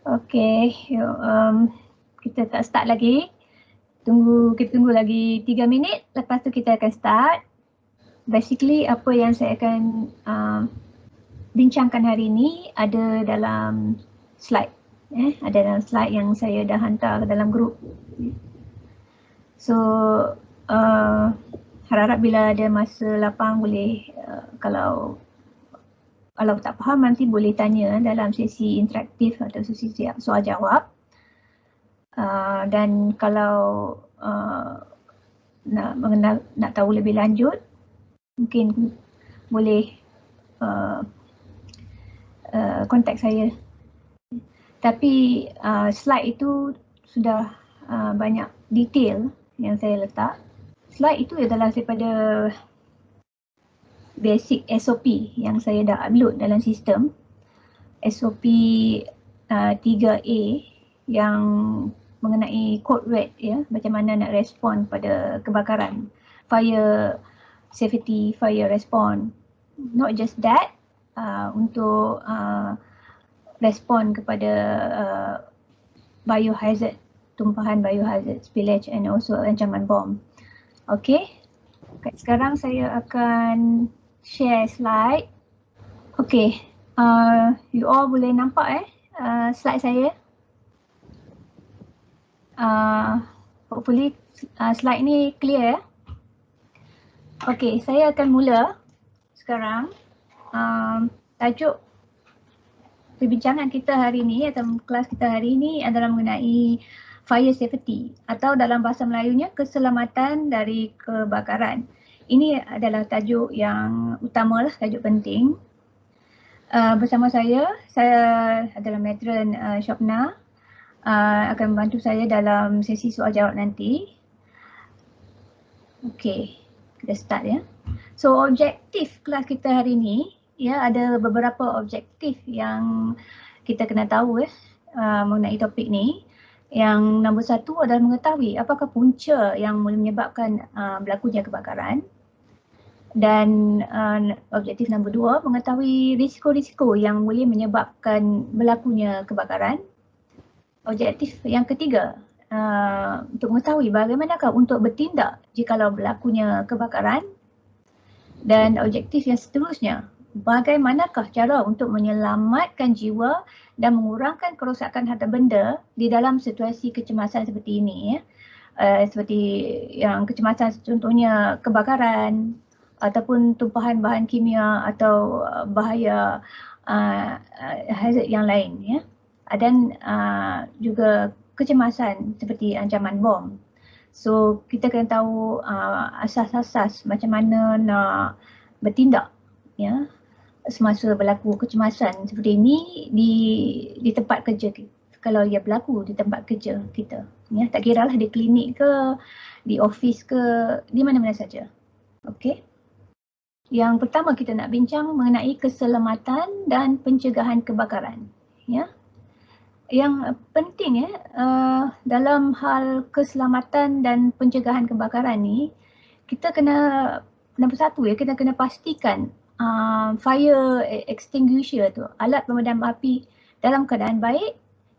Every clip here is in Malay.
Okey, kita tak start lagi. Kita tunggu lagi 3 minit, lepas tu kita akan start. Basically apa yang saya akan bincangkan hari ini ada dalam slide. Ada dalam slide yang saya dah hantar ke dalam grup. So harap-harap bila ada masa lapang boleh kalau tak faham nanti boleh tanya dalam sesi interaktif atau sesi soal jawab. Dan kalau nak tahu lebih lanjut, mungkin boleh kontak saya. Tapi slide itu sudah banyak detail yang saya letak. Slide itu adalah daripada basic SOP yang saya dah upload dalam sistem. SOP 3A yang mengenai code red, ya, macam mana nak respon pada kebakaran, fire safety, fire response. Not just that, untuk respon kepada biohazard, tumpahan biohazard, spillage and also ancaman bom. Okay, sekarang saya akan share slide. Okay, you all boleh nampak slide saya? Hopefully slide ni clear. Okay, saya akan mula sekarang. Tajuk perbincangan kita hari ini atau kelas kita hari ini adalah mengenai fire safety atau dalam bahasa Melayunya keselamatan dari kebakaran. Ini adalah tajuk yang utama lah, tajuk penting. Bersama saya adalah Matron Shopna, akan membantu saya dalam sesi soal jawab nanti. Okey, kita start ya. So objektif kelas kita hari ini, ya, ada beberapa objektif yang kita kena tahu mengenai topik ni. Yang nombor satu adalah mengetahui apakah punca yang menyebabkan berlakunya kebakaran. Dan objektif nombor dua, mengetahui risiko-risiko yang boleh menyebabkan berlakunya kebakaran. Objektif yang ketiga, untuk mengetahui bagaimanakah untuk bertindak jikalau berlakunya kebakaran. Dan objektif yang seterusnya, bagaimanakah cara untuk menyelamatkan jiwa dan mengurangkan kerosakan harta benda di dalam situasi kecemasan seperti ini, ya. Seperti yang kecemasan contohnya kebakaran ataupun tumpahan bahan kimia atau bahaya hazard yang lain, ya. Dan juga kecemasan seperti ancaman bom. So kita kena tahu asas-asas macam mana nak bertindak, ya, semasa berlaku kecemasan seperti ini di tempat kerja kita. Kalau ia berlaku di tempat kerja kita, ya, tak kiralah di klinik ke, di office ke, di mana-mana saja. Okey. Yang pertama kita nak bincang mengenai keselamatan dan pencegahan kebakaran, ya. Yang penting dalam hal keselamatan dan pencegahan kebakaran ni, kita kena, nombor satu kita kena pastikan fire extinguisher tu, alat pemadam api dalam keadaan baik,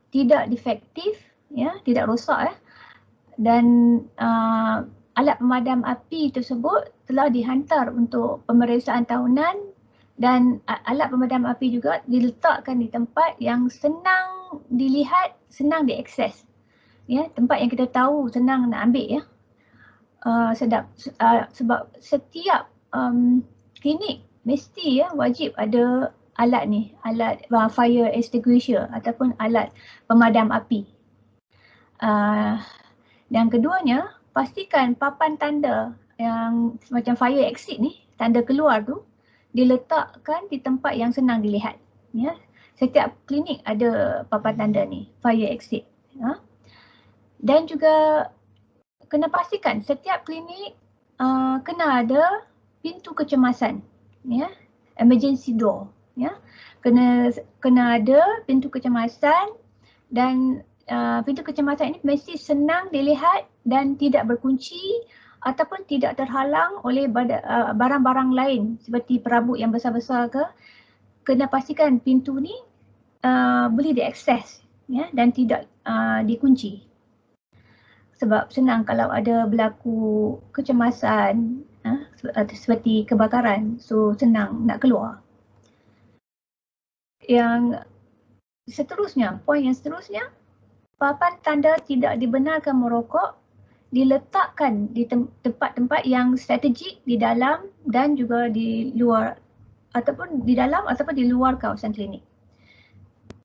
tidak defektif, ya, tidak rosak, dan alat pemadam api tersebut telah dihantar untuk pemeriksaan tahunan. Dan alat pemadam api juga diletakkan di tempat yang senang dilihat, senang diakses, ya, tempat yang kita tahu senang nak ambil, ya. Sebab setiap klinik mesti, ya, wajib ada alat ni, alat fire extinguisher ataupun alat pemadam api. Dan keduanya, pastikan papan tanda yang macam fire exit ni, tanda keluar tu, diletakkan di tempat yang senang dilihat, ya. Setiap klinik ada papan tanda ni, fire exit, ya. Dan juga kena pastikan setiap klinik kena ada pintu kecemasan, ya, emergency door, ya. Kena ada pintu kecemasan, dan pintu kecemasan ini mesti senang dilihat dan tidak berkunci ataupun tidak terhalang oleh barang-barang lain seperti perabot yang besar-besar ke. Kena pastikan pintu ni boleh diakses, ya, dan tidak dikunci. Sebab senang kalau ada berlaku kecemasan seperti kebakaran, so senang nak keluar. Yang seterusnya, poin yang seterusnya, papan tanda tidak dibenarkan merokok diletakkan di tempat-tempat yang strategik di dalam dan juga di luar, ataupun di dalam ataupun di luar kawasan klinik.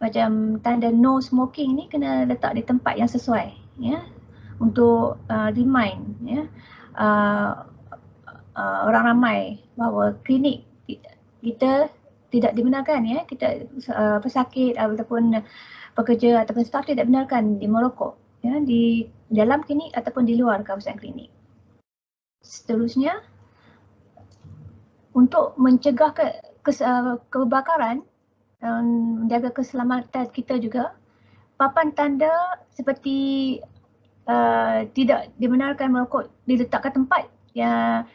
Macam tanda no smoking ni kena letak di tempat yang sesuai, ya, untuk remind, ya, orang ramai bahawa klinik kita tidak dibenarkan, ya, kita pesakit ataupun pekerja ataupun staf tidak dibenarkan di merokok, ya, di dalam klinik ataupun di luar kawasan klinik. Seterusnya, untuk mencegah kebakaran dan menjaga keselamatan kita juga, papan tanda seperti tidak dibenarkan merokok diletakkan tempat yang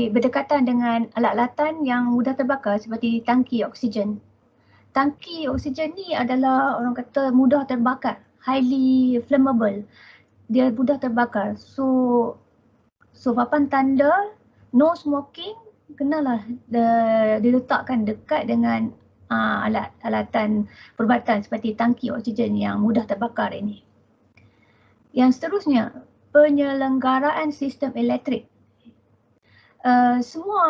berdekatan dengan alat-alatan yang mudah terbakar seperti tangki oksigen. Tangki oksigen ni adalah orang kata mudah terbakar, highly flammable. Dia mudah terbakar. So papan tanda no smoking kenalah diletakkan dekat dengan alat-alatan perubatan seperti tangki oksigen yang mudah terbakar ini. Yang seterusnya, penyelenggaraan sistem elektrik. Semua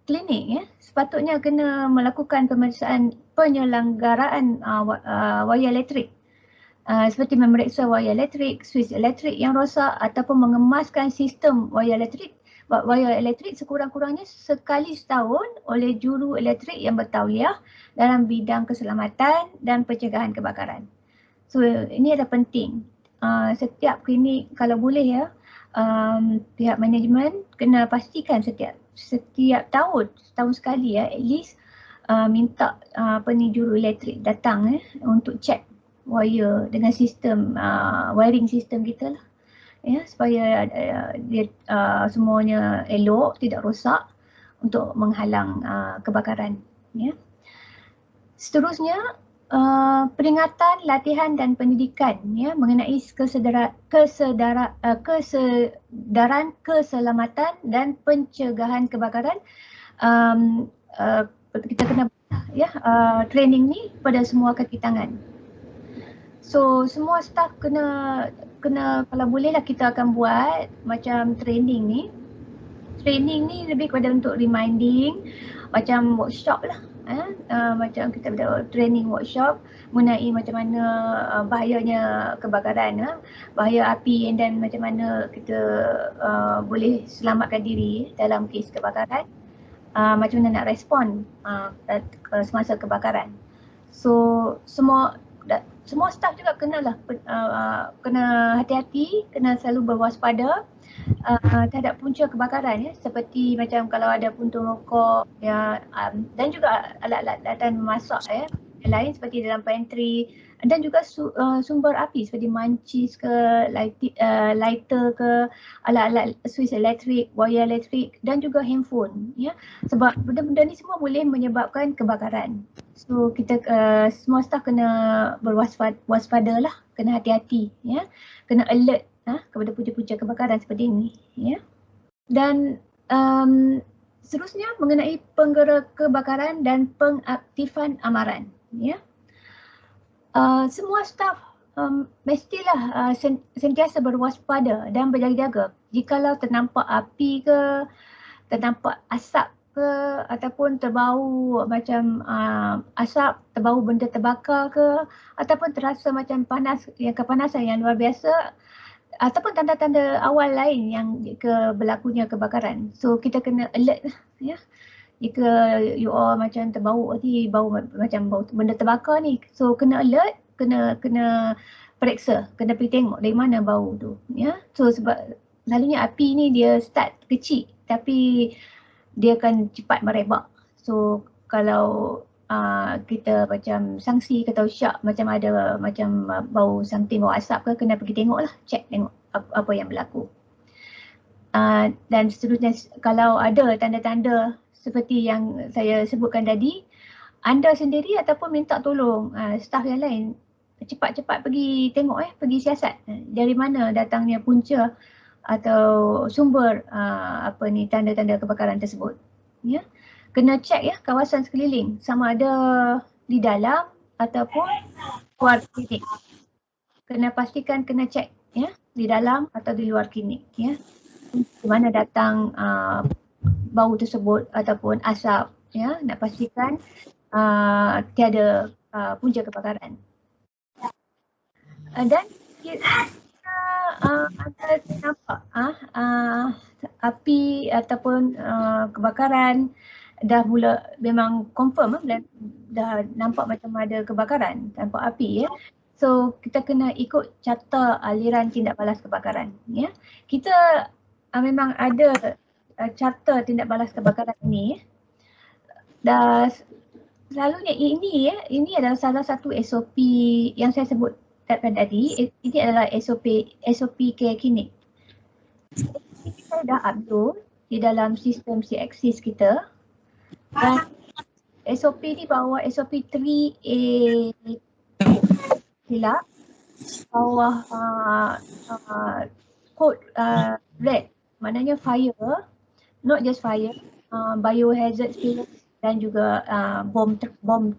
klinik, ya, sepatutnya kena melakukan pemeriksaan penyelenggaraan wayar elektrik. Seperti memeriksa wayar elektrik, switch elektrik yang rosak ataupun mengemaskan sistem wayar elektrik. Wayar elektrik sekurang-kurangnya sekali setahun oleh juru elektrik yang bertauliah dalam bidang keselamatan dan pencegahan kebakaran. So ini adalah penting. Setiap klinik kalau boleh, ya, pihak manajemen kena pastikan setiap tahun, setahun sekali, ya, at least minta juru elektrik datang, untuk cek wire dengan sistem wiring sistem kita lah, ya, supaya dia semuanya elok, tidak rosak untuk menghalang kebakaran, ya. Seterusnya, peringatan, latihan dan pendidikan, ya, mengenai kesedaran keselamatan dan pencegahan kebakaran. Kita kena, ya, training ni pada semua kaki tangan. So semua staff kena kalau boleh lah kita akan buat macam training ni. Training ni lebih kepada untuk reminding, macam workshop lah. Macam kita ada training workshop mengenai macam mana bahayanya kebakaran, bahaya api, dan macam mana kita boleh selamatkan diri dalam kes kebakaran, macam mana nak respon semasa kebakaran. So semua staff juga kena hati-hati, kena selalu berwaspada terhadap punca kebakaran, ya, seperti macam kalau ada puntung rokok, ya, dan juga alat-alatan memasak, ya, yang lain seperti dalam pantry, dan juga sumber api seperti mancis ke, lighter ke, alat-alat switch elektrik, wire elektrik, dan juga handphone, ya, sebab benda-benda ni semua boleh menyebabkan kebakaran. So kita semua staff kena berwaspada lah, kena hati-hati, ya, kena alert kepada punca-punca kebakaran seperti ini, ya. Dan seterusnya mengenai penggera kebakaran dan pengaktifan amaran, ya. Semua staf mestilah sentiasa berwaspada dan berjaga-jaga jikalau ternampak api ke, ternampak asap ke, ataupun terbau macam asap, terbau benda terbakar ke, ataupun terasa macam panas, kepanasan yang luar biasa, ataupun tanda-tanda awal lain yang berlakunya kebakaran. So kita kena alert lah, ya. Jika you all macam terbau ni, bau macam bau benda terbakar ni, so kena alert, kena periksa, kena pergi tengok dari mana bau tu, ya. So sebab selalunya api ni dia start kecil tapi dia akan cepat merebak. So kalau kita macam sangsi atau syak macam ada macam bau something, bau asap ke, kena pergi tengok lah, check tengok apa yang berlaku. Dan seterusnya, kalau ada tanda-tanda seperti yang saya sebutkan tadi, anda sendiri ataupun minta tolong staf yang lain, cepat-cepat pergi tengok pergi siasat dari mana datangnya punca atau sumber tanda-tanda kebakaran tersebut. Ya. Kena cek kawasan sekeliling sama ada di dalam ataupun luar klinik. Kena pastikan kena cek di dalam atau di luar klinik di mana datang bau tersebut ataupun asap nak pastikan tiada punca kebakaran. Dan kita ada nampak api ataupun kebakaran dah mula memang confirm dah nampak macam ada kebakaran, nampak api So kita kena ikut carta aliran tindak balas kebakaran Kita memang ada carta tindak balas kebakaran ini dan selalunya ini adalah salah satu SOP yang saya sebut tadi. Ini adalah SOP care klinik. Kita dah upload di dalam sistem CXIS kita. Dan SOP ni bawah SOP 3A silap bawah code red, maknanya fire, not just fire, biohazard spill dan juga bom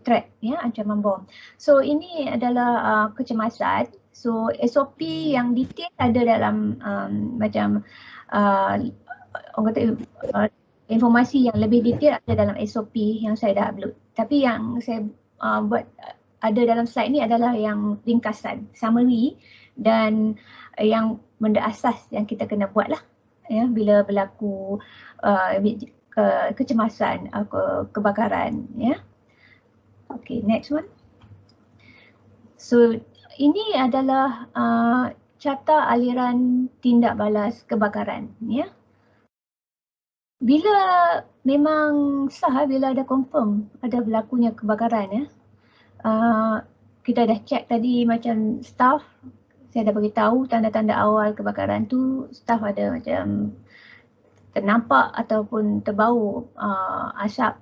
threat ancaman bom. So ini adalah kecemasan. So SOP yang detail ada dalam macam orang kata informasi yang lebih detail ada dalam SOP yang saya dah upload. Tapi yang saya buat ada dalam slide ni adalah yang ringkasan, summary dan yang benda asas yang kita kena buat lah bila berlaku kecemasan, kebakaran Okay, next one. So ini adalah carta aliran tindak balas kebakaran Bila memang sah, bila ada confirm ada berlakunya kebakaran kita dah check tadi macam staff, saya dah beritahu tanda-tanda awal kebakaran tu, staff ada macam ternampak ataupun terbau asap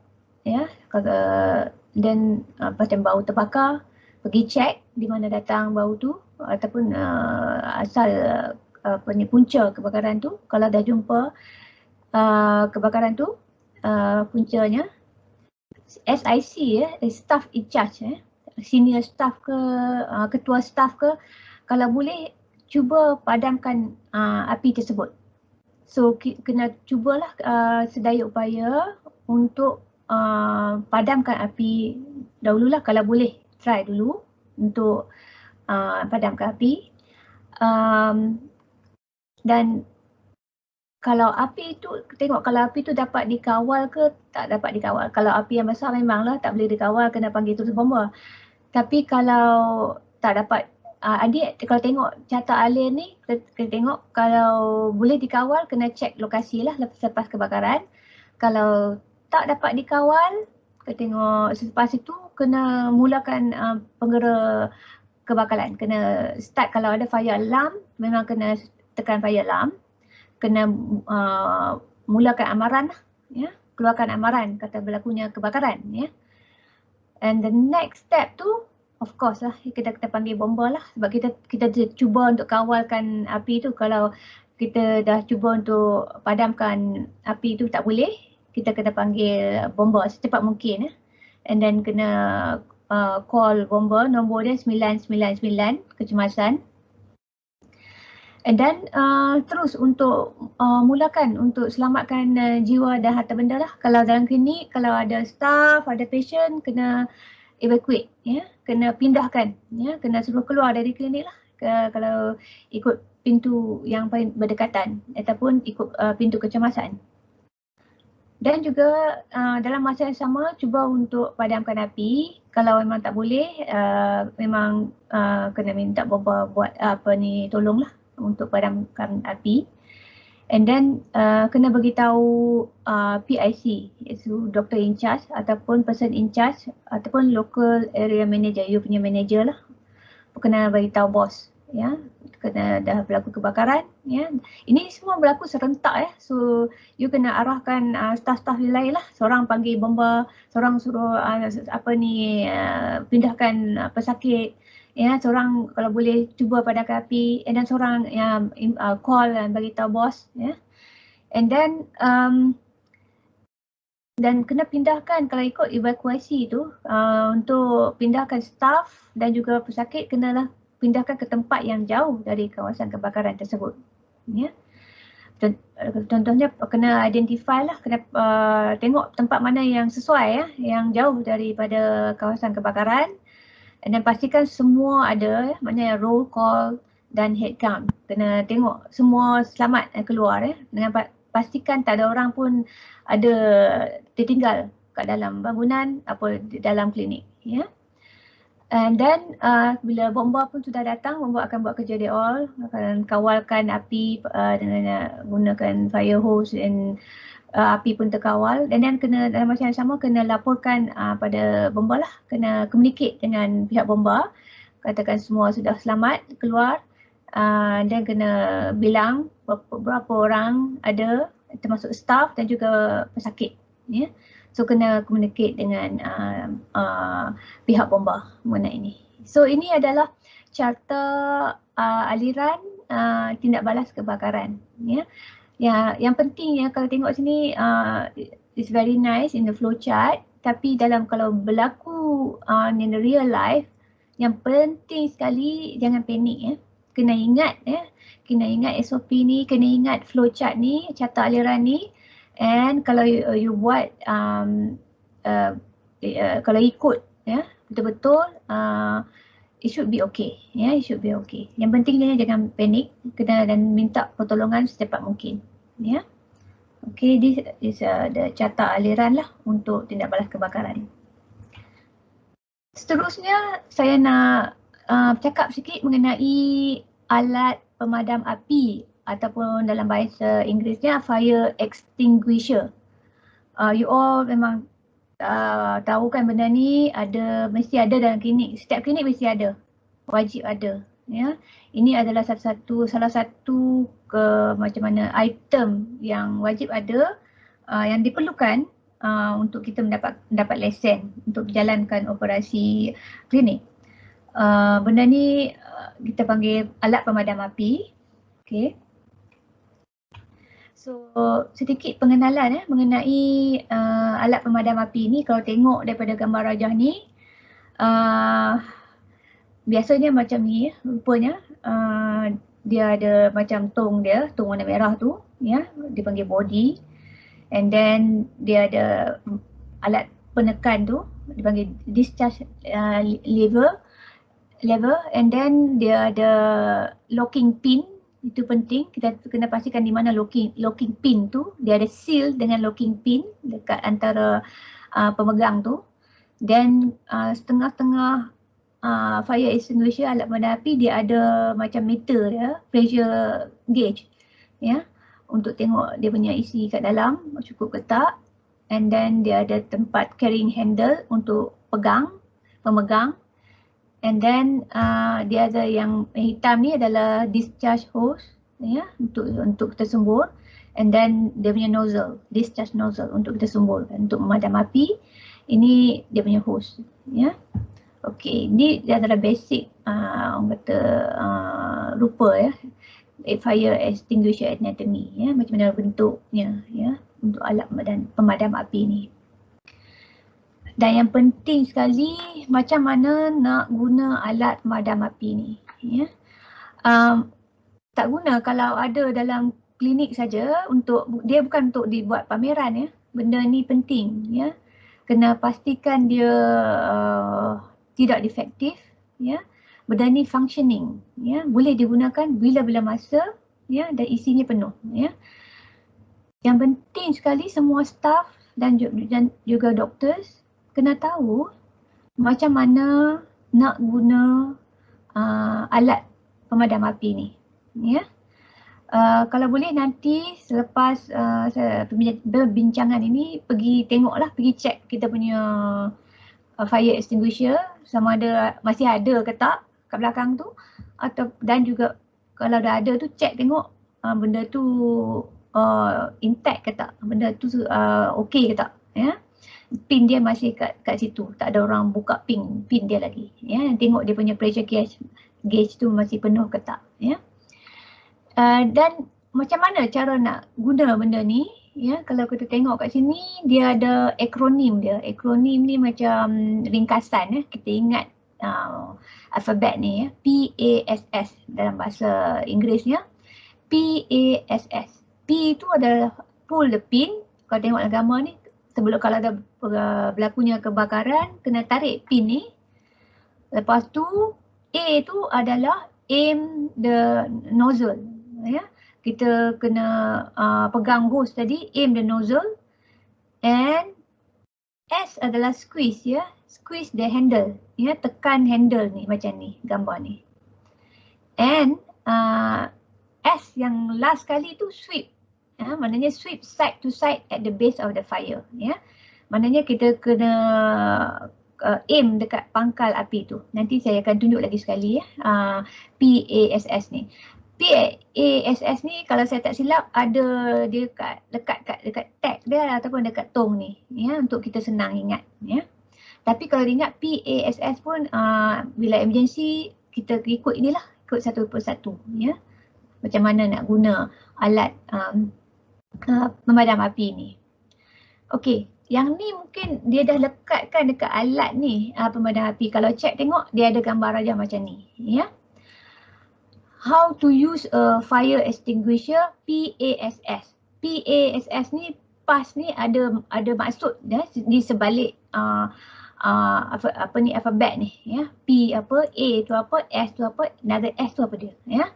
dan macam bau terbakar, pergi check di mana datang bau tu ataupun asal punca kebakaran tu. Kalau dah jumpa kebakaran tu puncanya, SIC staff in charge senior staff ke ketua staff ke, kalau boleh cuba padamkan api tersebut. So kena cubalah sedaya upaya untuk padamkan api dahululah, kalau boleh try dulu untuk padamkan api. Dan kalau api itu, tengok kalau api itu dapat dikawal ke tak dapat dikawal. Kalau api yang besar memanglah tak boleh dikawal, kena panggil terus bomba. Tapi kalau tak dapat, adik kalau tengok carta alien ni, kena tengok kalau boleh dikawal, kena cek lokasi lah selepas kebakaran. Kalau tak dapat dikawal, kena tengok selepas itu kena mulakan penggera kebakaran. Kena start, kalau ada fire alarm, memang kena tekan fire alarm. Kena mulakan amaran lah, keluarkan amaran kata berlakunya kebakaran And the next step tu of course lah kita panggil bomba lah, sebab kita cuba untuk kawalkan api tu. Kalau kita dah cuba untuk padamkan api tu tak boleh, kita kena panggil bomba secepat mungkin and then kena call bomba, nombor dia 999 kecemasan. And then terus untuk mulakan untuk selamatkan jiwa dan harta benda lah. Kalau dalam klinik, kalau ada staff, ada patient, kena evacuate kena pindahkan kena suruh keluar dari klinik lah. Kalau ikut pintu yang paling berdekatan ataupun ikut pintu kecemasan. Dan juga dalam masa yang sama cuba untuk padamkan api. Kalau memang tak boleh, memang kena minta bomba buat tolonglah untuk padamkan api. And then kena beritahu PIC, iaitu doktor in charge ataupun person in charge ataupun local area manager, you punya manager lah. Kena beritahu bos kena dah berlaku kebakaran Ini semua berlaku serentak so you kena arahkan staff-staff yang lain lah. Seorang panggil bomba, seorang suruh pindahkan pesakit. Ya, seorang kalau boleh cuba padamkan api, and then seorang call dan bagi tahu bos, ya. And then dan kena pindahkan kalau ikut evakuasi tu, untuk pindahkan staff dan juga pesakit kenalah pindahkan ke tempat yang jauh dari kawasan kebakaran tersebut. Ya. Contohnya kena identify lah, kena tengok tempat mana yang sesuai, ya, yang jauh daripada kawasan kebakaran, dan pastikan semua ada, ya, maknanya roll call dan head count. Kena tengok semua selamat keluar, ya, dengan pastikan tak ada orang pun ada tertinggal kat dalam bangunan apa dalam klinik, ya. And then bila bomba pun sudah datang, bomba akan buat kerja dia all, akan kawalkan api dengan gunakan fire hose, dan api pun terkawal. Dan then kena dalam masa yang sama kena laporkan pada bomba lah, kena communicate dengan pihak bomba, katakan semua sudah selamat keluar, dan kena bilang berapa orang ada, termasuk staff dan juga pesakit, ya. So kena communicate dengan pihak bomba mengenai ini. So ini adalah carta aliran tindak balas kebakaran, ya. Yang pentingnya kalau tengok sini, it's very nice in the flow chart, tapi dalam kalau berlaku in the real life, yang penting sekali jangan panik, ya. Kena ingat, ya. Kena ingat SOP ni, kena ingat flow chart ni, carta aliran ni. And kalau you buat kalau ikut, ya, betul-betul, it should be okay, ya, it should be okay. Yang pentingnya jangan panik, kena dan minta pertolongan secepat mungkin, ya. Okay, this is the carta aliran lah untuk tindak balas kebakaran. Seterusnya saya nak cakap sikit mengenai alat pemadam api ataupun dalam bahasa Inggerisnya fire extinguisher. You all memang tahu kan benda ni mesti ada dalam klinik. Setiap klinik mesti ada, wajib ada, ya. Ini adalah salah satu macam mana item yang wajib ada, yang diperlukan untuk kita mendapat lesen untuk menjalankan operasi klinik. Benda ni kita panggil alat pemadam api. Okay. So sedikit pengenalan mengenai alat pemadam api ni. Kalau tengok daripada gambar rajah ni, biasanya macam ni, rupanya dia ada macam tong dia, tong warna merah tu, ya, dipanggil body. And then dia ada alat penekan tu, dipanggil discharge lever, and then dia ada locking pin. Itu penting, kita kena pastikan di mana locking pin tu. Dia ada seal dengan locking pin dekat antara pemegang tu. Dan setengah-setengah fire extinguisher, alat pemadam api, dia ada macam meter dia, pressure gauge, ya, untuk tengok dia punya isi kat dalam cukup ke tak. And then dia ada tempat carrying handle untuk pemegang. And then dia ada yang hitam ni adalah discharge hose, ya, untuk kita sembur. And then dia punya nozzle, discharge nozzle untuk kita semburkan untuk memadam api. Ini dia punya hose, ya. Okey, ini dia adalah basic orang kata rupa, ya, fire extinguisher anatomy, ya, macam mana bentuknya, ya, untuk alat pemadam api ni. Dan yang penting sekali, macam mana nak guna alat pemadam api ni, ya. Tak guna kalau ada dalam klinik saja, dia bukan untuk dibuat pameran, ya. Benda ni penting, ya. Kena pastikan dia tidak defektif, ya. Benda ni functioning, ya. Boleh digunakan bila-bila masa, ya, dan isinya penuh, ya. Yang penting sekali semua staff dan juga doktor kena tahu macam mana nak guna alat pemadam api ni, ya. Kalau boleh nanti selepas perbincangan ini pergi tengoklah, pergi check kita punya fire extinguisher sama ada masih ada ke tak kat belakang tu, dan juga kalau dah ada tu check tengok benda tu intact ke tak, benda tu okey ke tak, ya. pin dia masih kat situ, tak ada orang buka pin dia lagi, ya. Tengok dia punya pressure gauge tu masih penuh ke tak, ya. Dan macam mana cara nak guna benda ni, ya. Kalau kita tengok kat sini dia ada akronim dia. Akronim ni macam ringkasan, ya. Kita ingat alfabet ni, ya. PASS dalam bahasa Inggerisnya. PASS. P itu adalah pull the pin. Kalau tengok dalam gambar ni, sebelum kalau ada berlakunya kebakaran, kena tarik pin ni. Lepas tu A tu adalah aim the nozzle, ya. Kita kena pegang hose tadi, aim the nozzle. And S adalah squeeze, ya. Squeeze the handle, ya. Tekan handle ni macam ni, gambar ni. And S yang last kali tu sweep. Maknanya sweep side to side at the base of the fire, ya. Maknanya kita kena aim dekat pangkal api tu. Nanti saya akan tunjuk lagi sekali, ya. PASS ni. PASS ni kalau saya tak silap ada dia dekat tag dia ataupun dekat tong ni, ya, untuk kita senang ingat, ya. Tapi kalau ingat PASS pun bila emergency kita ikut inilah, ikut satu persatu, ya. Macam mana nak guna alat pemadam api ni. Okey, yang ni mungkin dia dah lekatkan dekat alat ni, pemadam api. Kalau check tengok dia ada gambar raja macam ni, ya. How to use a fire extinguisher, PASS. PASS ni pas ni ada maksud dah di sebalik apa ni alfabet ni, ya. P apa, A tu apa, S tu apa, another S tu apa dia, ya.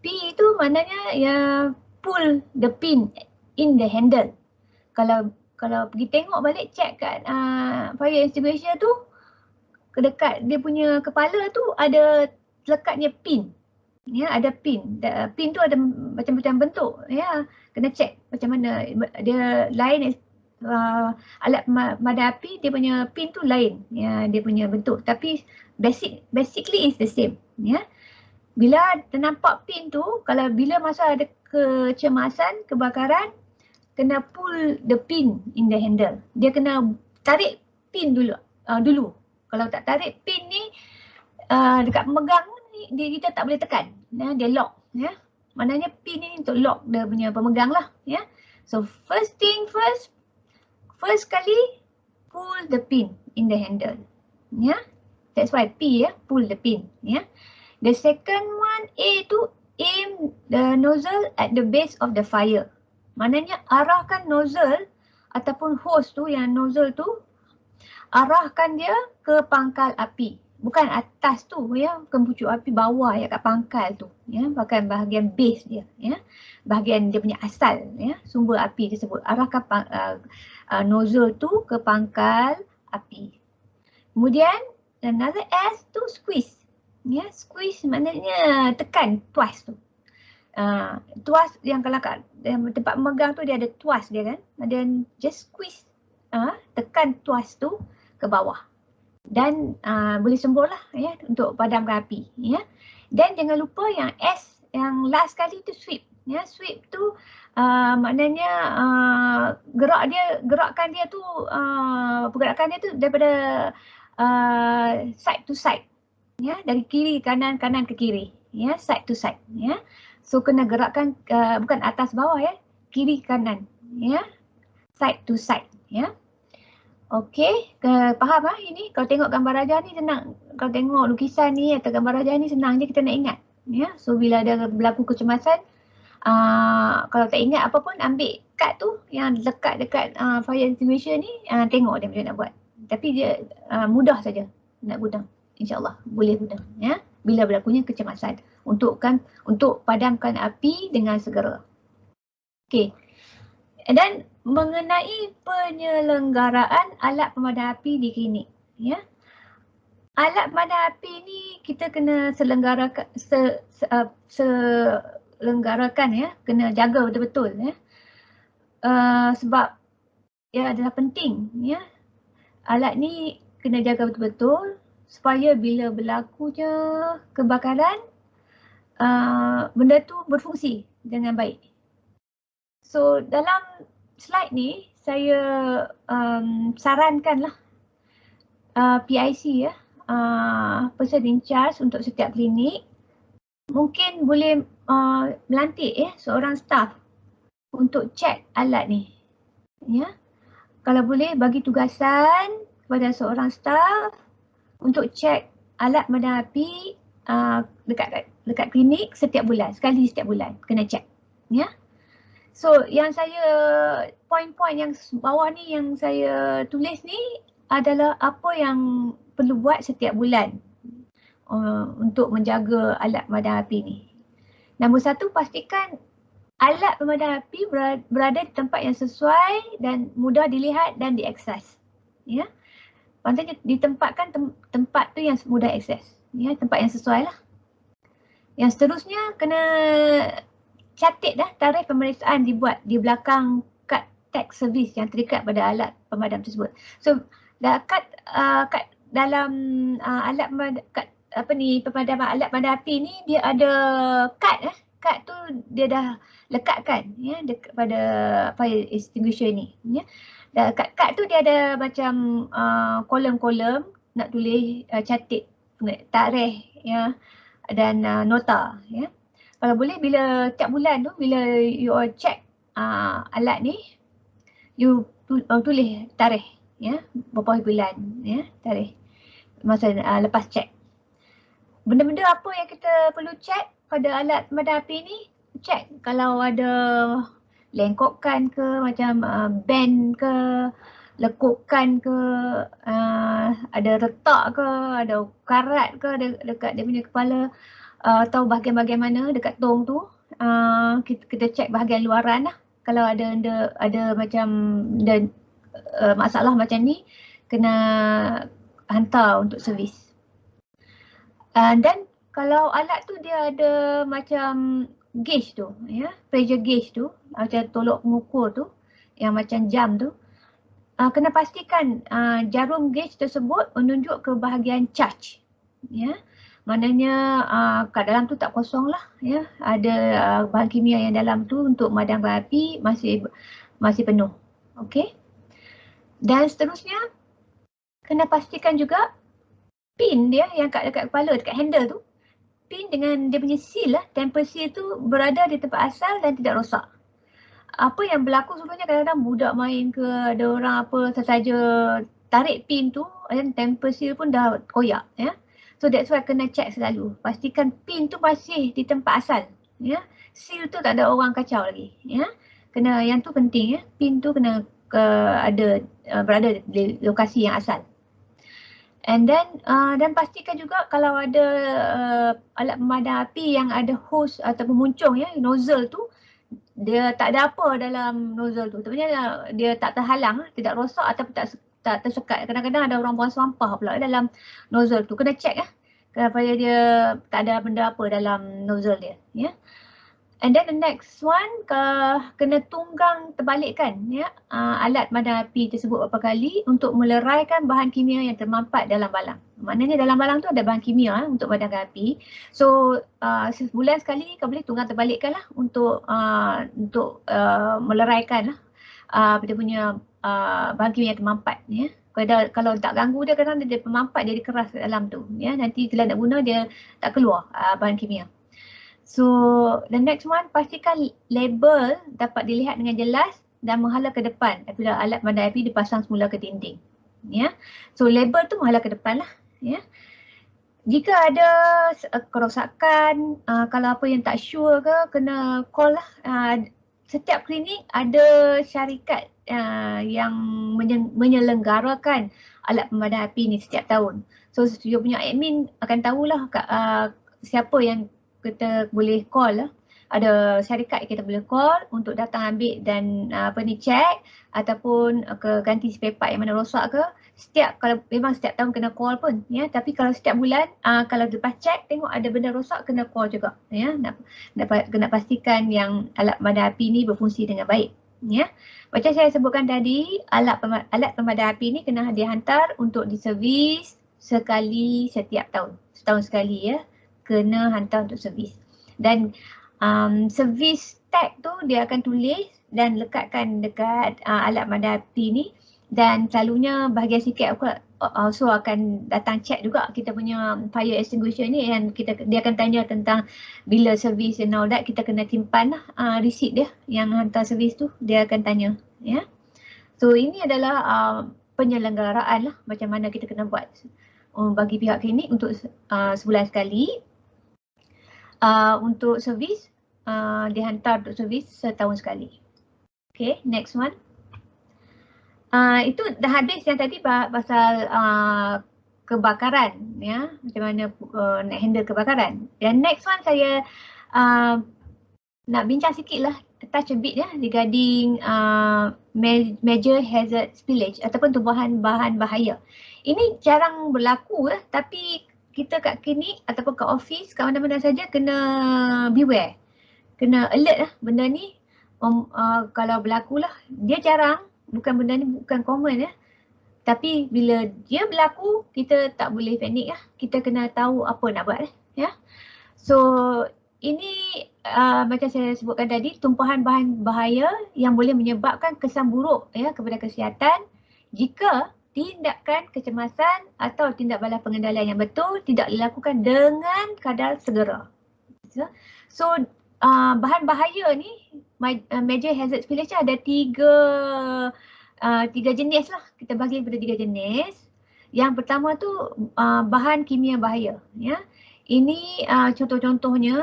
P itu maknanya ya pull the pin in the handle. Kalau pergi tengok balik, check kat fire extinguisher tu, dekat dia punya kepala tu ada lekatnya pin. Ya, ada pin. Pin tu ada macam-macam bentuk, ya. Kena check macam mana dia lain. Alat pemadam api dia punya pin tu lain, ya, dia punya bentuk. Tapi basically is the same, ya. Bila ternampak pin tu, kalau bila masa ada kecemasan, kebakaran, kena pull the pin in the handle. Dia kena tarik pin dulu. Kalau tak tarik pin ni dekat pemegang ni, kita tak boleh tekan. Ya, dia lock, ya. Maknanya pin ni untuk lock dia punya pemegang lah, ya. So first thing first kali pull the pin in the handle. Ya. That's why P, ya, pull the pin, ya. The second one, A tu aim the nozzle at the base of the fire. Maknanya arahkan nozzle ataupun hose tu, yang nozzle tu, arahkan dia ke pangkal api. Bukan atas tu, ya, bukan pucuk api, bawah ya, kat pangkal tu, ya, bahkan bahagian base dia, ya, bahagian dia punya asal, ya, sumber api tersebut. Arahkan nozzle tu ke pangkal api. Kemudian another S tu squeeze, ya, squeeze maknanya tekan tuas tu. Tuas yang kalau kat tempat memegang tu dia ada tuas dia kan, dan just squeeze, tekan tuas tu ke bawah. Dan boleh sembuh lah, ya, untuk padamkan api, ya. Dan jangan lupa yang S yang last kali tu sweep, ya. Sweep tu maknanya pergerakan dia tu daripada side to side, ya, dari kiri kanan ke kiri, ya, side to side, ya. So kena gerakkan bukan atas bawah, ya, kiri kanan, ya, side to side, ya. Okey, faham ini? Kalau tengok gambar raja ni senang. Kalau tengok lukisan ni atau gambar raja ni senang je kita nak ingat, ya. So bila ada berlaku kecemasan, kalau tak ingat apa pun, ambil kad tu yang lekat dekat fire extinguisher ni, tengok dia macam nak buat. Tapi dia mudah saja nak guna. InsyaAllah boleh guna, ya, bila berlakunya kecemasan untuk padamkan api dengan segera. Okey. Dan mengenai penyelenggaraan alat pemadam api di klinik, ya. Alat pemadam api ni kita kena selenggarakan, ya, kena jaga betul-betul, ya. Sebab ya adalah penting, ya. Alat ni kena jaga betul-betul supaya bila berlakunya kebakaran, benda tu berfungsi dengan baik. So dalam slide ni saya sarankanlah PIC ya, person in charge untuk setiap klinik mungkin boleh melantik seorang staff untuk cek alat ni. Ya. Kalau boleh bagi tugasan kepada seorang staff untuk cek alat memadam api dekat klinik setiap bulan, sekali setiap bulan kena cek. Ya. So yang saya poin-poin yang bawah ni yang saya tulis ni adalah apa yang perlu buat setiap bulan untuk menjaga alat pemadam api ni. Nombor satu, pastikan alat pemadam api berada di tempat yang sesuai dan mudah dilihat dan diakses. Ya. Maksudnya ditempatkan tempat tu yang mudah akses. Ya, tempat yang sesuai lah. Yang seterusnya kena catat dah tarikh pemeriksaan dibuat di belakang kad tax service yang terikat pada alat pemadam tersebut. So kat dalam alat pemadaman alat pemadam api ni dia ada kad kad tu dia dah lekatkan ya dekat pada fire extinguisher ni ya. Kad tu dia ada macam kolom-kolom nak tulis catat tarikh ya dan nota ya. Kalau boleh bila tiap bulan tu bila you check alat ni you tulis tarikh ya, berapa bulan ya, tarikh masa lepas cek. Benda-benda apa yang kita perlu cek pada alat pemadam api ni, cek kalau ada lengkokan ke, macam bend ke, lekukan ke, ada retak ke, ada karat ke dekat dia punya kepala, atau bahagian-bahagian mana dekat tong tu, kita cek bahagian luaran lah. Kalau ada macam masalah macam ni, kena hantar untuk servis. Dan kalau alat tu dia ada macam gauge tu, ya, pressure gauge tu, macam tolok pengukur tu, yang macam jam tu, kena pastikan jarum gauge tersebut menunjuk ke bahagian charge, ya. Maknanya kat dalam tu tak kosong lah, ya. Ada bahan kimia yang dalam tu untuk memadamkan api masih penuh, okey. Dan seterusnya kena pastikan juga pin dia yang dekat kepala, dekat handle tu, pin dengan dia punya seal lah, temper seal tu berada di tempat asal dan tidak rosak. Apa yang berlaku sebenarnya kadang-kadang budak main ke, ada orang apa sahaja tarik pin tu dan temper seal pun dah koyak ya. So that's why kena check selalu. Pastikan pin tu masih di tempat asal ya. Seal tu tak ada orang kacau lagi ya. Kena, yang tu penting ya. Pin tu kena berada di lokasi yang asal. And then dan pastikan juga kalau ada alat pemadam api yang ada hose ataupun muncung ya, nozzle tu dia tak ada apa dalam nozzle tu. Sebenarnya dia tak terhalang, tidak rosak ataupun tak tersekat. Kadang-kadang ada orang buang sampah pula dalam nozzle tu. Kena check supaya dia tak ada benda apa dalam nozzle dia ya. And then the next one, kena tunggang terbalikkan ya alat pemadam api tersebut beberapa kali untuk meleraikan bahan kimia yang termampat dalam balang. Maknanya dalam balang tu ada bahan kimia untuk memadamkan api. So sebulan sekali kau boleh tunggang terbalikkan lah untuk meleraikan dia punya bahan kimia yang termampat ya. Kalau tak ganggu dia, kadang dia memampat jadi keras dalam tu ya. Nanti bila nak guna dia tak keluar bahan kimia. So the next one, pastikan label dapat dilihat dengan jelas dan menghala ke depan apabila alat pemadam api dipasang semula ke dinding. Ya. So label tu menghala ke depan lah. Ya. Jika ada kerosakan, kalau apa yang tak sure ke, kena call lah. Setiap klinik ada syarikat yang menyelenggarakan alat pemadam api ni setiap tahun. So you punya admin akan tahulah siapa yang kita boleh call lah. Ada syarikat yang kita boleh call untuk datang ambil dan check ataupun ganti spare part yang mana rosak ke. Kalau memang setiap tahun kena call pun ya, tapi kalau setiap bulan kalau lepas check tengok ada benda rosak, kena call juga ya. Kena pastikan yang alat pemadam api ni berfungsi dengan baik ya. Macam saya sebutkan tadi, alat pemadam api ni kena dihantar untuk diservis sekali setiap tahun. Setahun sekali ya. Kena hantar untuk servis. Dan servis tag tu dia akan tulis dan lekatkan dekat alat madam api ni, dan selalunya bahagian sikit aku also akan datang check juga kita punya fire extinguisher ni, dan dia akan tanya tentang bila servis and all that. Kita kena simpan lah receipt dia yang hantar servis tu, dia akan tanya ya. So ini adalah penyelenggaraan lah macam mana kita kena buat bagi pihak klinik untuk sebulan sekali. Untuk servis dihantar untuk servis setahun sekali. Okay, next one. Itu dah habis yang tadi pasal kebakaran ya, macam mana nak handle kebakaran. Dan next one saya nak bincang sikit lah, touch a bit ya regarding major hazard spillage ataupun tumbuhan bahan bahaya. Ini jarang berlaku tapi kita kat klinik ataupun kat office, kat mana-mana saja kena beware. Kena alert lah benda ni. Kalau berlaku lah, dia jarang, benda ni bukan common ya. Tapi bila dia berlaku, kita tak boleh panik lah. Kita kena tahu apa nak buat ya. So ini macam saya sebutkan tadi, tumpahan bahan bahaya yang boleh menyebabkan kesan buruk ya kepada kesihatan jika tindakan kecemasan atau tindak balas pengendalian yang betul tidak dilakukan dengan kadar segera. So bahan bahaya ni, major hazard spillage ada tiga jenis lah. Kita bagi kepada 3 jenis. Yang pertama tu bahan kimia bahaya ya. Ini contoh-contohnya,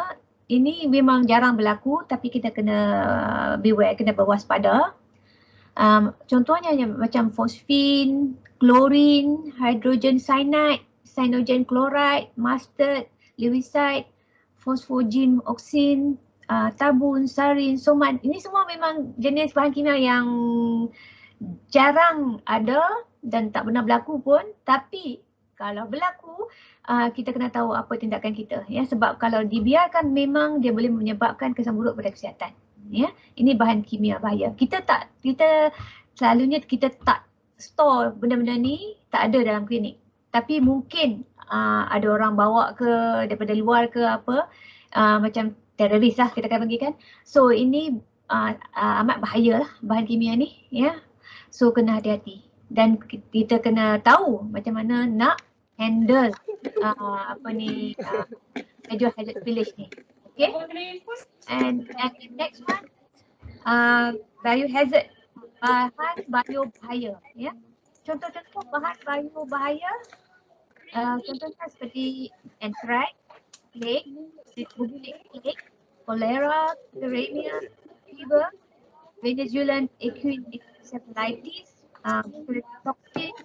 ini memang jarang berlaku tapi kita kena beware, kena berwaspada. Contohnya macam fosfin, klorin, hydrogen cyanide, cyanogen chloride, mustard, lewisite, fosfogen oksin, tabun, sarin, soman. Ini semua memang jenis bahan kimia yang jarang ada dan tak pernah berlaku pun, tapi kalau berlaku kita kena tahu apa tindakan kita ya, sebab kalau dibiarkan memang dia boleh menyebabkan kesan buruk pada kesihatan ya. Ini bahan kimia bahaya. Kita selalunya kita tak store benda-benda ni, tak ada dalam klinik. Tapi mungkin ada orang bawa ke daripada luar ke apa, macam teroris lah kita akan bagi kan. So ini amat bahaya lah bahan kimia ni ya. So kena hati-hati dan kita kena tahu macam mana nak handle major hazard spillage ni. Okay. And the next one, biohazard, bahan bio bahaya ya. Contoh-contoh bahan bio bahaya, contohnya seperti anthrax, plague, bubonic plague, cholera, tularemia, fever, Venezuelan equine encephalitis, toxic,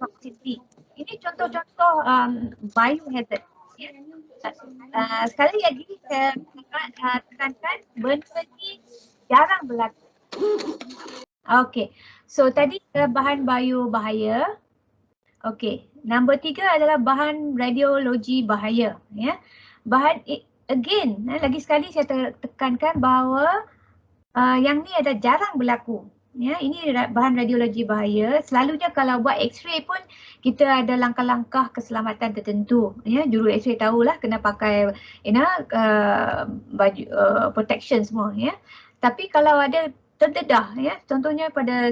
toxicity. Ini contoh-contoh biohazard. Ya. Sekali lagi saya tekankan benda ni jarang berlaku. Okay, so tadi bahan bio bahaya. Okay, nombor 3 adalah bahan radiologi bahaya. Ya, bahan again, lagi sekali saya tekankan bahawa yang ni ada jarang berlaku. Ya, ini bahan radiologi bahaya. Selalunya kalau buat X-ray pun kita ada langkah-langkah keselamatan tertentu. Ya, juru X-ray tahulah kena pakai baju protection semua. Ya, tapi kalau ada terdedah, ya, contohnya pada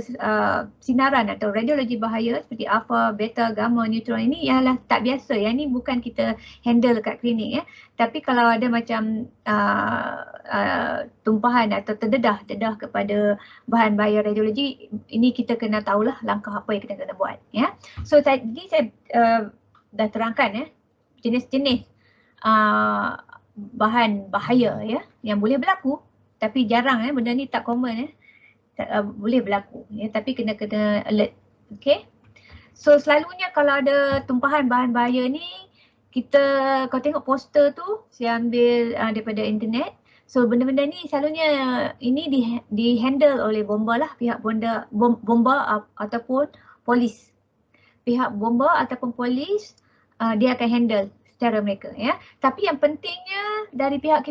sinaran atau radiologi bahaya seperti alpha, beta, gamma, neutron, ini ialah tak biasa. Yang ini bukan kita handle kat klinik ya. Tapi kalau ada macam tumpahan atau terdedah kepada bahan bahaya radiologi, ini kita kena tahulah langkah apa yang kita kena buat ya. So tadi saya dah terangkan ya jenis-jenis bahan bahaya ya yang boleh berlaku tapi jarang ya, benda ni tak common ya. Boleh berlaku ya, tapi kena alert. Okay, so selalunya kalau ada tumpahan bahan bahaya ni, kau tengok poster tu saya ambil daripada internet. So benda-benda ni selalunya ini di handle oleh bomba lah, pihak bomba ataupun polis. Pihak bomba ataupun polis dia akan handle secara mereka ya. Tapi yang pentingnya dari pihak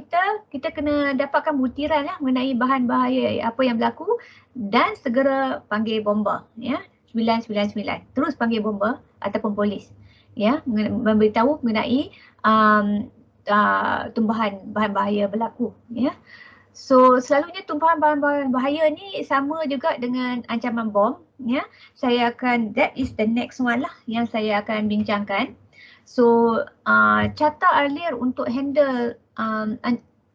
kita kena dapatkan butiran ya mengenai bahan bahaya apa yang berlaku dan segera panggil bomba ya. 999. Terus panggil bomba ataupun polis ya, memberitahu mengenai tumpahan bahan bahaya berlaku, ya. So selalunya tumpahan bahan bahaya ni sama juga dengan ancaman bom, ya. That is the next one lah yang saya akan bincangkan. So carta alir untuk handle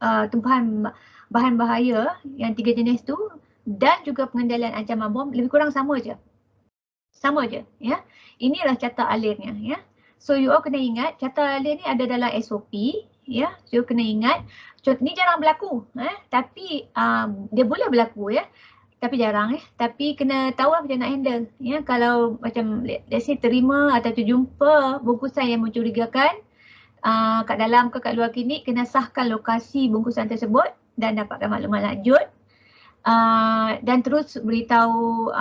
tumpahan bahan bahaya yang 3 jenis tu dan juga pengendalian ancaman bom lebih kurang sama je. Sama je, ya. Inilah carta alirnya, ya. So you all kena ingat carta alir ni ada dalam SOP, ya. So you kena ingat ni jarang berlaku, tapi dia boleh berlaku, ya. Tapi jarang, tapi kena tahu macam nak handle, ya. Kalau macam let's say terima atau terjumpa bungkusan yang mencurigakan kat dalam ke kat luar klinik, kena sahkan lokasi bungkusan tersebut dan dapatkan maklumat lanjut. Dan terus beritahu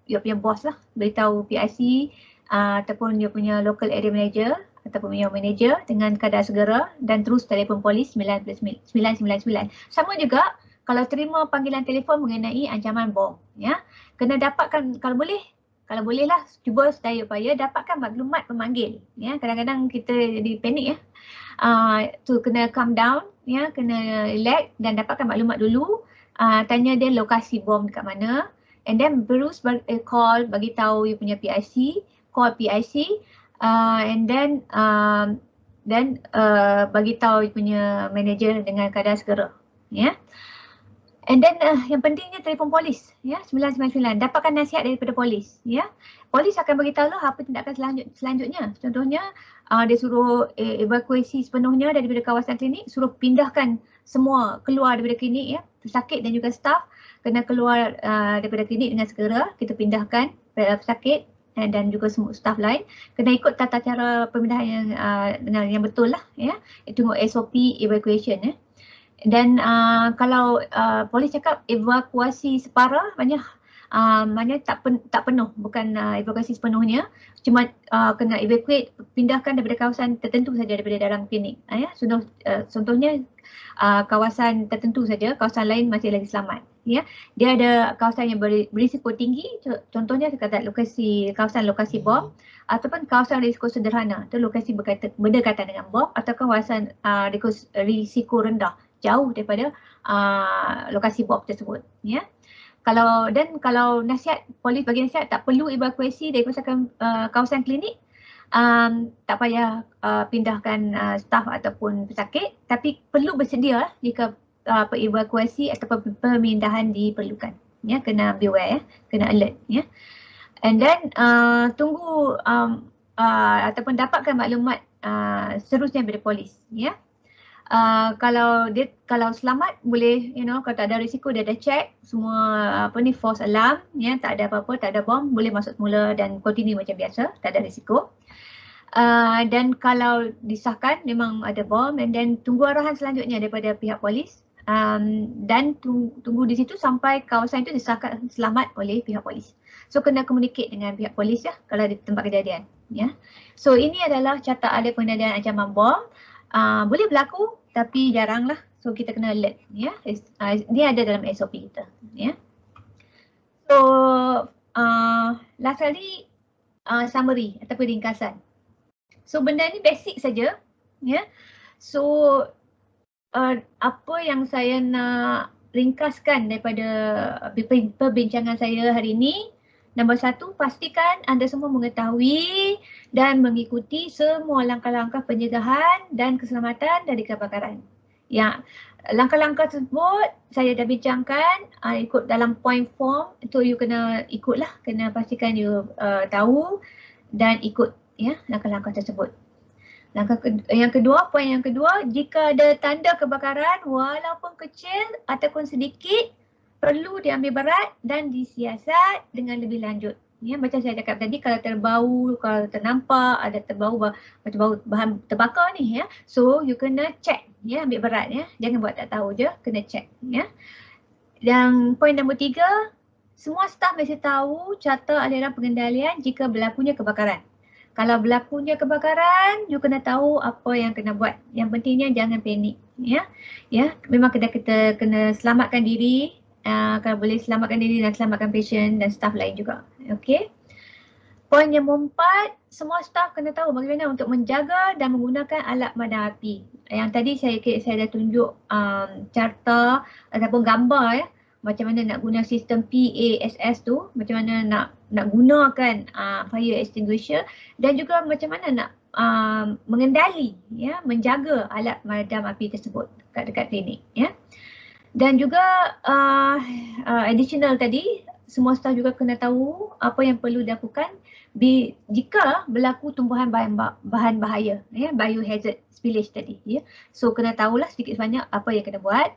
you punya bos lah, beritahu PIC ataupun you punya local area manager ataupun your manager dengan kadar segera dan terus telefon polis 999. Sama juga kalau terima panggilan telefon mengenai ancaman bom, ya. Kena dapatkan kalau boleh lah cuba sedaya upaya dapatkan maklumat pemanggil, ya. Kadang-kadang kita jadi panik, ya. Tu kena calm down, ya, kena relax dan dapatkan maklumat dulu. Tanya dia lokasi bom dekat mana, and then terus call bagi tahu you punya PIC, call PIC, and then bagi tahu you punya manager dengan kadar segera, ya. And then yang pentingnya telefon polis, ya, 999, dapatkan nasihat daripada polis, ya. Polis akan beritahu lah apa tindakan selanjutnya. Contohnya dia suruh evakuasi sepenuhnya daripada kawasan klinik, suruh pindahkan semua keluar daripada klinik, ya. Pesakit dan juga staf kena keluar daripada klinik dengan segera, kita pindahkan pesakit dan juga semua staf lain. Kena ikut tata cara pemindahan yang betul lah, ya. Tengok SOP evacuation, ya. Dan kalau polis cakap evakuasi separa, maknanya tak penuh, bukan evakuasi sepenuhnya, cuma kena evacuate, pindahkan daripada kawasan tertentu saja daripada dalam klinik, ya. Contohnya kawasan tertentu saja, kawasan lain masih lagi selamat, ya. Dia ada kawasan yang berisiko tinggi, contohnya sekadar kawasan lokasi bom, ataupun kawasan risiko sederhana, itu lokasi berdekatan dengan bom, atau kawasan risiko rendah, jauh daripada lokasi bom tersebut, ya. Kalau polis bagi nasihat tak perlu evakuasi dari kawasan klinik, tak payah pindahkan staf ataupun pesakit, tapi perlu bersedia jika evakuasi ataupun pemindahan diperlukan, ya. Kena beware, ya, kena alert, ya. And then tunggu ataupun dapatkan maklumat seterusnya daripada polis, ya. Kalau selamat boleh, kalau tak ada risiko dia dah check semua false alarm, ya, tak ada apa-apa, tak ada bom, boleh masuk semula dan continue macam biasa, tak ada risiko. Dan kalau disahkan memang ada bom, and then tunggu arahan selanjutnya daripada pihak polis, dan tunggu di situ sampai kawasan itu disahkan selamat oleh pihak polis. So kena communicate dengan pihak polis, ya, kalau di tempat kejadian, ya. So ini adalah carta alir pengendalian ancaman bom. Boleh berlaku tapi jarang lah, so kita kena alert, ya. Dia ada dalam SOP kita, ya. So last kali summary ataupun ringkasan. So benda ni basic saja, ya. So apa yang saya nak ringkaskan daripada perbincangan saya hari ini, nombor 1, pastikan anda semua mengetahui dan mengikuti semua langkah-langkah pencegahan dan keselamatan dari kebakaran. Ya, langkah-langkah tersebut saya dah bincangkan ikut dalam point form, itu you kena ikutlah, kena pastikan you tahu dan ikut, ya, langkah-langkah tersebut. Poin yang kedua, jika ada tanda kebakaran walaupun kecil ataupun sedikit, perlu diambil berat dan disiasat dengan lebih lanjut. Ya, macam saya cakap tadi, kalau terbau, kalau ternampak ada terbau macam bau bahan terbakar ni, ya. So you kena check, ya, ambil berat, ya. Jangan buat tak tahu je, kena check, ya. Dan poin nombor 3, semua staf mesti tahu carta aliran pengendalian jika berlakunya kebakaran. Kalau berlakunya kebakaran, you kena tahu apa yang kena buat. Yang pentingnya jangan panik, ya. Ya, memang kita kena selamatkan diri. Kalau boleh selamatkan diri dan selamatkan pasien dan staf lain juga. Okey. Poin yang keempat, semua staf kena tahu bagaimana untuk menjaga dan menggunakan alat memadam api. Yang tadi saya dah tunjuk carta ataupun gambar ya, macam mana nak guna sistem PASS tu, macam mana nak gunakan fire extinguisher, dan juga macam mana nak mengendali ya, menjaga alat memadam api tersebut dekat klinik ya. Dan juga additional tadi, semua staf juga kena tahu apa yang perlu dilakukan jika berlaku tumbuhan bahan bahaya ya, biohazard spillage tadi ya. So kena tahulah sedikit sebanyak apa yang kena buat,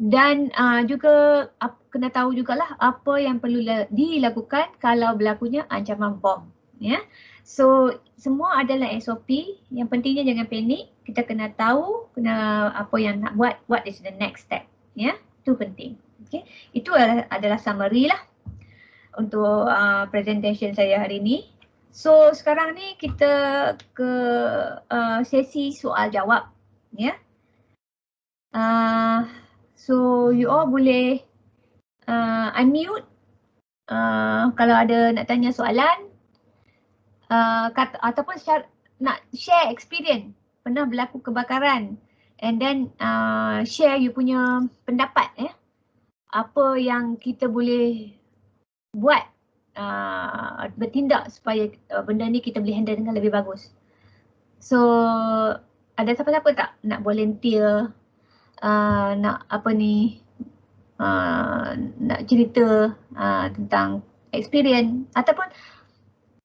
dan juga kena tahu jugalah apa yang perlu dilakukan kalau berlakunya ancaman bom ya. So semua adalah SOP, yang pentingnya jangan panik, kita kena tahu apa yang nak buat, what is the next step ya. Itu penting. Okay. Itu adalah summary lah untuk presentation saya hari ni. So sekarang ni kita ke sesi soal jawab ya. So you all boleh unmute kalau ada nak tanya soalan ataupun nak share experience pernah berlaku kebakaran, and then share you punya pendapat ya. Apa yang kita boleh buat bertindak supaya benda ni kita boleh handle dengan lebih bagus. So ada siapa-siapa tak nak volunteer, nak apa ni, nak cerita tentang experience ataupun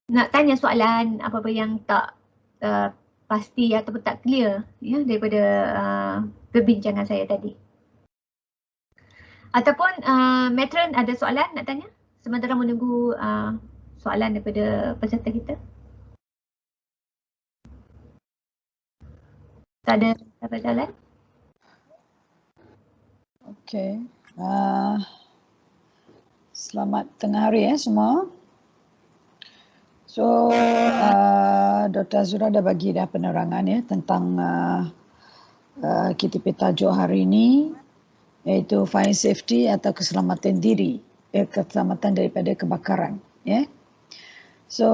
nak tanya soalan apa-apa yang tak pasti ataupun tak clear ya daripada perbincangan saya tadi. Ataupun Matron ada soalan nak tanya sementara menunggu soalan daripada peserta kita. Tak ada soalan? Okey. Selamat tengah hari semua. So Dr. Azura dah bagi penerangan tentang KTP tajuk hari ini, iaitu fire safety atau keselamatan diri, keselamatan daripada kebakaran ya. So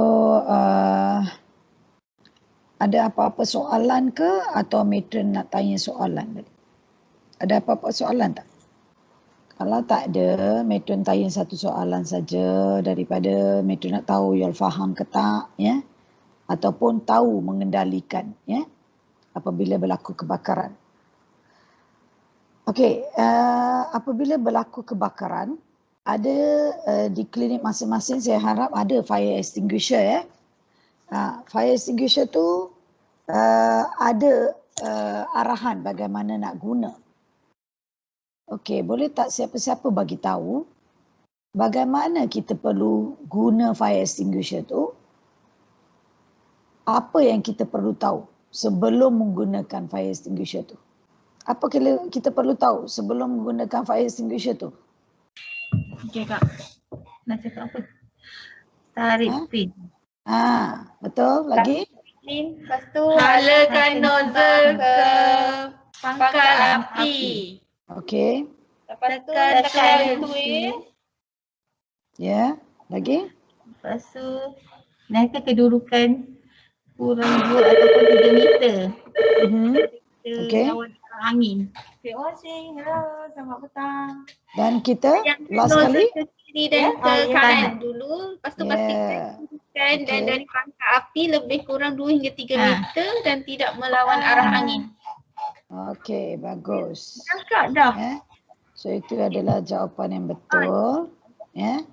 ada apa-apa soalan ke atau Matron nak tanya soalan tadi? Ada apa-apa soalan tak? Kalau tak ada, Matron tanya satu soalan saja daripada Matron nak tahu you all faham ke tak ya, ataupun tahu mengendalikan ya apabila berlaku kebakaran. Okey, apabila berlaku kebakaran, ada di klinik masing-masing saya harap ada fire extinguisher ya. Fire extinguisher tu ada arahan bagaimana nak guna. Okey, boleh tak siapa-siapa bagi tahu bagaimana kita perlu guna fire extinguisher tu? Apa yang kita perlu tahu sebelum menggunakan fire extinguisher tu? Apa kita perlu tahu sebelum menggunakan fire extinguisher tu? Okey Kak. Nak cakap apa? Tarik pin. Betul. Lagi? Pin. Lepas tu halakan nozzle ke pangkal api. Okey. Lepas tu tekan twist. Ya. Lagi? Lepas tu naikkan kedudukan kurang 2 ataupun 3 meter. Okey. Lawan arah angin. Terima kasih. Hello, selamat petang. Dan kita last kali ke kiri dan ke kanan dulu. Lepas tu pastikan dan dari pangkal api lebih kurang 2 hingga 3 meter dan tidak melawan arah angin. Okey, bagus. Cakap dah. So itu adalah jawapan yang betul. Ya.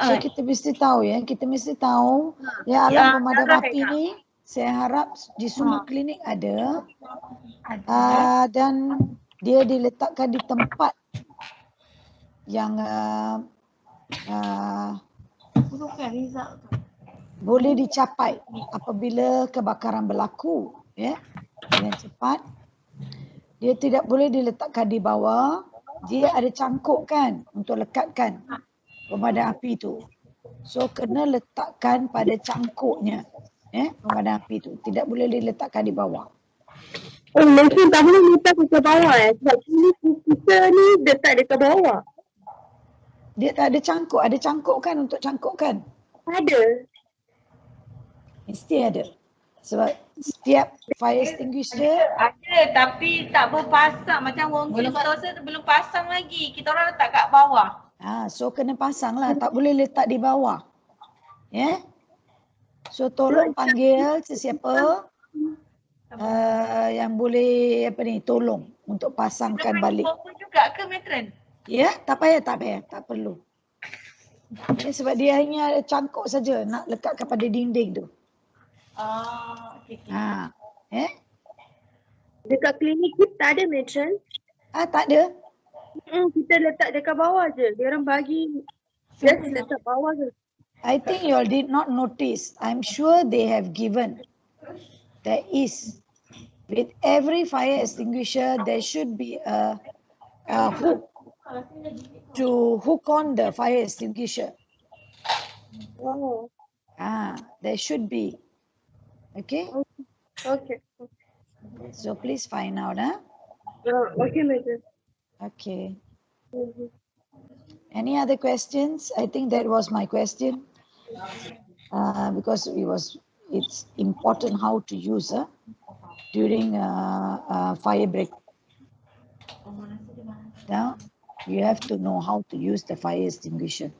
So kita mesti tahu kita mesti tahu alat pemadam api ni saya harap di semua klinik ada. Dan dia diletakkan di tempat yang boleh dicapai apabila kebakaran berlaku dengan cepat. Dia tidak boleh diletakkan di bawah. Dia ada cangkuk kan untuk lekatkan pemadam api tu. So kena letakkan pada cangkuknya pemadam api tu. Tidak boleh diletakkan di bawah. Oh, mungkin tak boleh letak ke bawah sebab kita ni letak dekat bawah. Dia tak ada cangkuk. Ada cangkuk kan untuk cangkuk kan? Ada. Mesti ada. Sebab setiap fire extinguisher Ada tapi tak berpasang. Macam Wongki belum pasang lagi. Kita orang letak kat bawah. so kena pasang lah, tak boleh letak di bawah. Ya. So tolong panggil sesiapa yang boleh tolong untuk pasangkan balik. Juga ke matron? Ya, tak payah, tak perlu. Sebab dia hanya cangkuk saja nak lekatkan pada dinding tu. Okay. Dekat klinik kita tak ada matron. Tak ada. Kita letak dekat bawah je. Dia orang bagi just letak bawah je. I think you all did not notice. I'm sure they have given. There is. With every fire extinguisher, there should be a hook to hook on the fire extinguisher. Oh. There should be. Okay? Okay. So please find out. Okay, matron. Okay. Any other questions? I think that was my question. Because it's important how to use during fire break. Now you have to know how to use the fire extinguisher.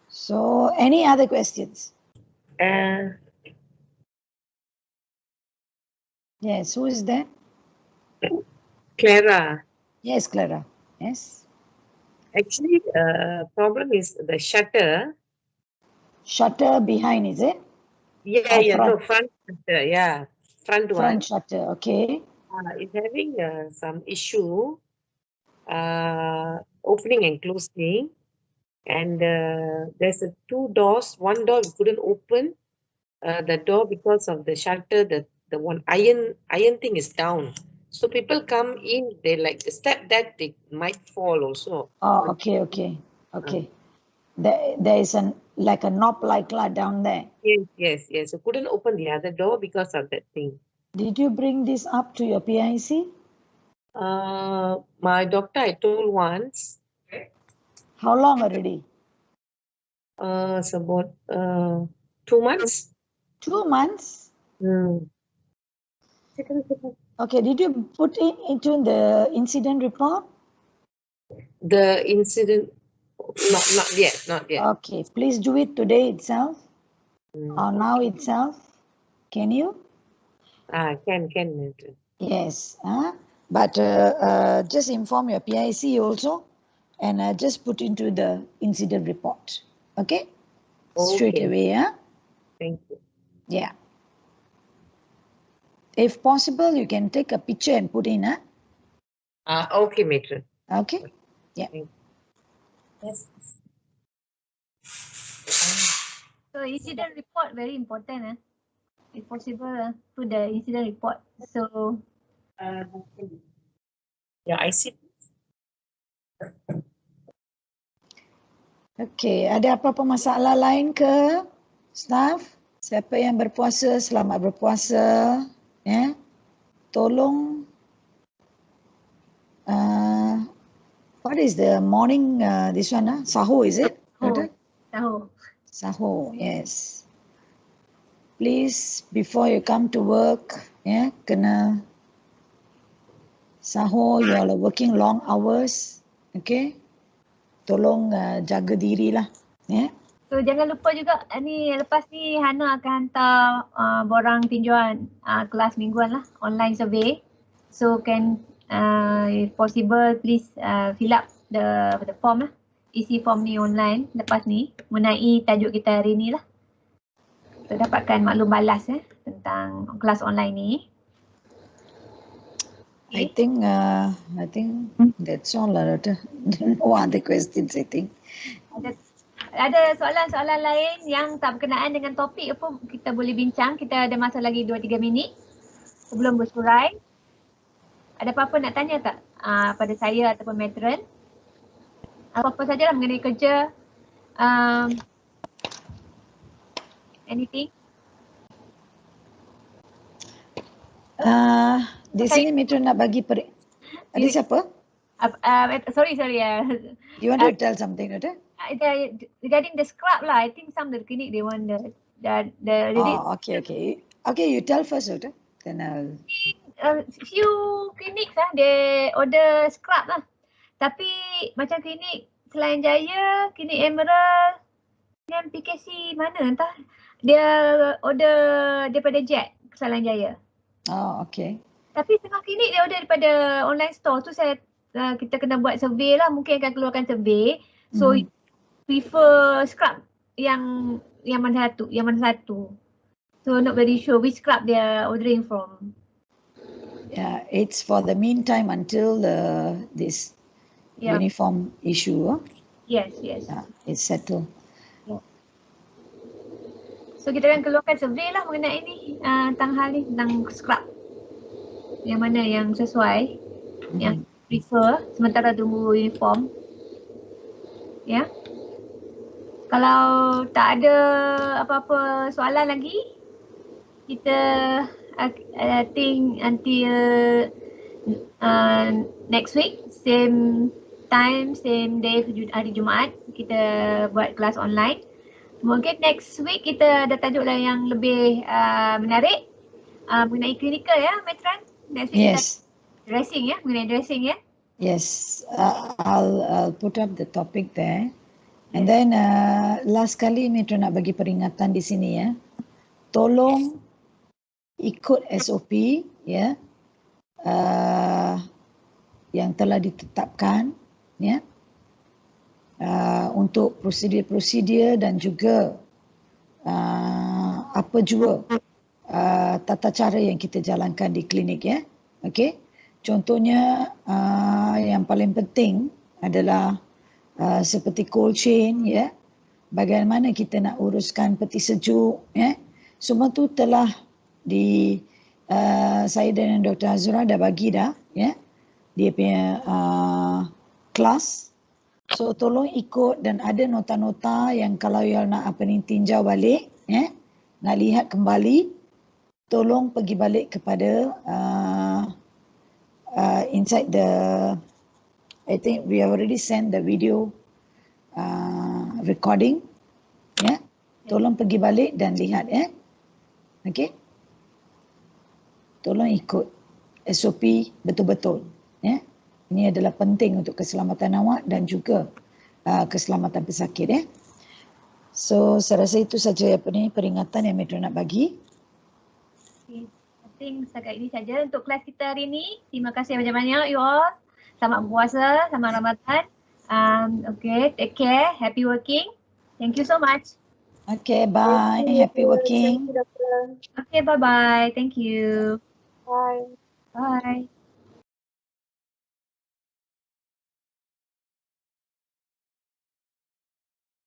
So any other questions? Yes, who is there? Clara. Yes, Clara. Yes. Actually, problem is the shutter. Shutter behind, is it? Yeah, front. Front shutter, yeah. Front one. Front shutter, okay. It's having some issue, opening and closing. And there's two doors. One door couldn't open the door because of the shutter. The one iron thing is down. So people come in, they like step that they might fall also. Okay. There is like a knob like down there. Yes. So couldn't open the other door because of that thing. Did you bring this up to your PIC? My doctor I told once. How long already? It's about 2 months. 2 months? Okay, did you put it into the incident report? The incident, not yet. Okay, please do it today itself or now itself. Can you? Can. Yes, but just inform your PIC also and just put into the incident report. Okay? Straight away, Thank you. Yeah. If possible, you can take a picture and put in, Okay, matron. Okay? Yeah. Yes. So incident report very important. If possible, put the incident report. So. Yeah, I see. Okay, ada apa-apa masalah lain ke staff? Siapa yang berpuasa, selamat berpuasa. Ya. Tolong. What is the morning, this one? Sahur, is it? Sahur, yes. Please, before you come to work, kena sahur, you all are working long hours. Okay? Tolong jaga diri lah. So jangan lupa juga lepas ni Hana akan hantar borang tinjauan kelas mingguan lah, online survey. So can if possible please fill up the form lah. Isi form ni online lepas ni mengenai tajuk kita hari ni lah. Untuk dapatkan maklum balas tentang kelas online ni. I think that's all. No other questions, I think. Ada soalan-soalan lain yang tak berkenaan dengan topik apa kita boleh bincang. Kita ada masa lagi 2-3 minit sebelum bersurai. Ada apa-apa nak tanya tak pada saya ataupun matron? Apa-apa sajalah mengenai kerja. Anything? Di sini matron nak bagi ada siapa? Sorry. You want to tell something, ada? regarding the scrub lah, I think some of the clinic they want the Okay. Okay, you tell first, Doctor. Then I'll... few clinics they order scrub lah. Tapi macam klinik Selain Jaya, klinik Emerald dengan PKC mana entah dia order daripada Jet Selain Jaya. Oh, okay. Tapi setengah klinik dia order daripada online store tu kita kena buat survey lah, mungkin akan keluarkan survey. So prefer scrub yang mana satu. So not very sure which scrub they are ordering from. Yeah, it's for the meantime until this uniform issue. Yes. It's settled. So kita akan keluarkan survey lah mengenai ni tentang hal ni, tentang scrub. Yang mana yang sesuai, yang prefer sementara tunggu uniform. Ya. Kalau tak ada apa-apa soalan lagi, kita I think until next week, same time, same day, hari Jumaat, kita buat kelas online. Mungkin next week kita ada tajuk lain yang lebih menarik mengenai klinikal ya, Metran. Next week Yes. Kita mengenai dressing ya. Yes, I'll put up the topic there. And then last kali Metro nak bagi peringatan di sini ya. Tolong ikut SOP ya. Yang telah ditetapkan ya. Untuk prosedur-prosedur dan juga apa jua tata cara yang kita jalankan di klinik ya. Okey. Contohnya yang paling penting adalah seperti cold chain ya. Bagaimana kita nak uruskan peti sejuk ya. Semua tu telah saya dan Dr. Azura dah bagi dah ya. Dia punya kelas. So tolong ikut dan ada nota-nota yang kalau you nak tinjau balik ya, nak lihat kembali, tolong pergi balik kepada inside the, I think we have already sent the video recording ya. Tolong pergi balik dan lihat ya. Okay. Tolong ikut SOP betul-betul ya. Ini adalah penting untuk keselamatan awak dan juga keselamatan pesakit ya. So saya rasa itu saja peringatan yang Metro nak bagi. I think setakat ini saja untuk kelas kita hari ini. Terima kasih banyak-banyak you all. Selamat puasa, selamat Ramadan. Okay, take care, happy working. Thank you so much. Okay, bye. Happy working. Okay, bye-bye. Thank you. Bye. Bye.